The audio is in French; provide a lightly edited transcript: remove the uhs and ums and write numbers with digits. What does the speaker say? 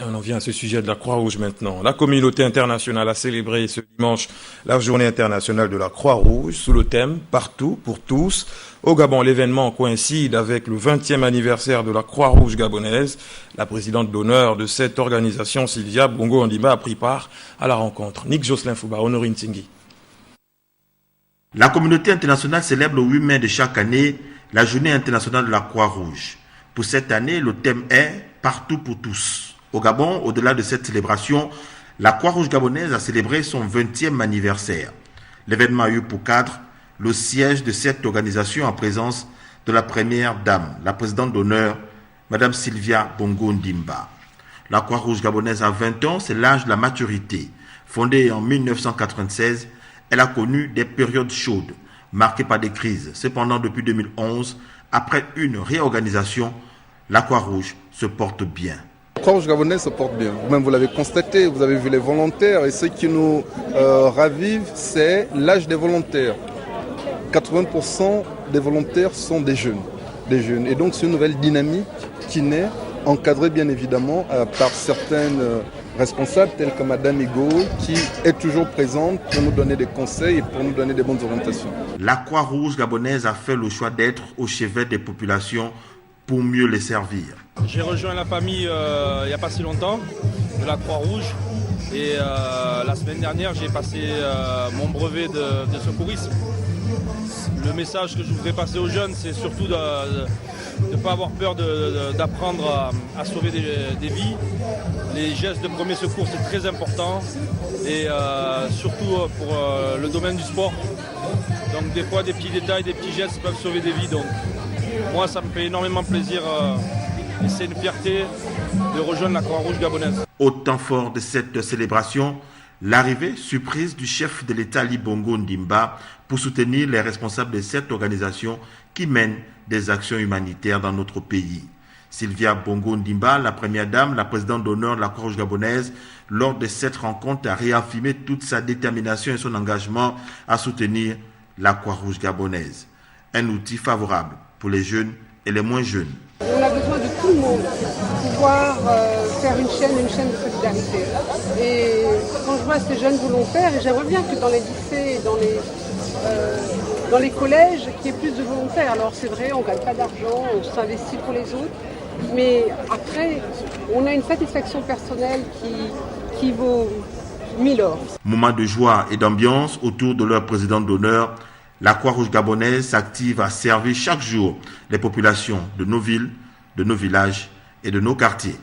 On en vient à ce sujet de la Croix-Rouge maintenant. La communauté internationale a célébré ce dimanche la journée internationale de la Croix-Rouge sous le thème « Partout pour tous ». Au Gabon, l'événement coïncide avec le 20e anniversaire de la Croix-Rouge gabonaise. La présidente d'honneur de cette organisation, Sylvia Bongo Ondimba, a pris part à la rencontre. Nick Jocelyn Fouba, Honorine Tingui. La communauté internationale célèbre le 8 mai de chaque année la journée internationale de la Croix-Rouge. Pour cette année, le thème est « Partout pour tous ». Au Gabon, au-delà de cette célébration, la Croix-Rouge gabonaise a célébré son 20e anniversaire. L'événement a eu pour cadre le siège de cette organisation en présence de la première dame, la présidente d'honneur, Mme Sylvia Bongo Ondimba. La Croix-Rouge gabonaise a 20 ans, c'est l'âge de la maturité. Fondée en 1996, elle a connu des périodes chaudes, marquées par des crises. Cependant, depuis 2011, après une réorganisation, la Croix-Rouge se porte bien. La Croix-Rouge gabonaise se porte bien. Vous-même, vous l'avez constaté, vous avez vu les volontaires. Et ce qui nous ravive, c'est l'âge des volontaires. 80% des volontaires sont des jeunes. Et donc, c'est une nouvelle dynamique qui naît, encadrée bien évidemment par certaines responsables, telles que Mme Igo, qui est toujours présente pour nous donner des conseils et pour nous donner des bonnes orientations. La Croix-Rouge gabonaise a fait le choix d'être au chevet des populations pour mieux les servir. J'ai rejoint la famille il n'y a pas si longtemps, de la Croix-Rouge. Et la semaine dernière, j'ai passé mon brevet de secourisme. Le message que je voudrais passer aux jeunes, c'est surtout de ne pas avoir peur d'apprendre à sauver des vies. Les gestes de premier secours, c'est très important. Et surtout pour le domaine du sport. Donc des fois, des petits détails, des petits gestes peuvent sauver des vies. Donc moi, ça me fait énormément plaisir et c'est une fierté de rejoindre la Croix-Rouge gabonaise. Au temps fort de cette célébration, l'arrivée surprise du chef de l'État Ali Bongo Ondimba pour soutenir les responsables de cette organisation qui mène des actions humanitaires dans notre pays. Sylvia Bongo Ondimba, la première dame, la présidente d'honneur de la Croix-Rouge gabonaise, lors de cette rencontre a réaffirmé toute sa détermination et son engagement à soutenir la Croix-Rouge gabonaise. Un outil favorable pour les jeunes et les moins jeunes. On a besoin de tout le monde pour pouvoir faire une chaîne de solidarité. Et quand je vois ces jeunes volontaires, et j'aimerais bien que dans les lycées, dans les collèges, qu'il y ait plus de volontaires. Alors c'est vrai, on ne gagne pas d'argent, on s'investit pour les autres, mais après, on a une satisfaction personnelle qui vaut 1000 or. Moment de joie et d'ambiance autour de leur présidente d'honneur, la Croix-Rouge gabonaise s'active à servir chaque jour les populations de nos villes, de nos villages et de nos quartiers.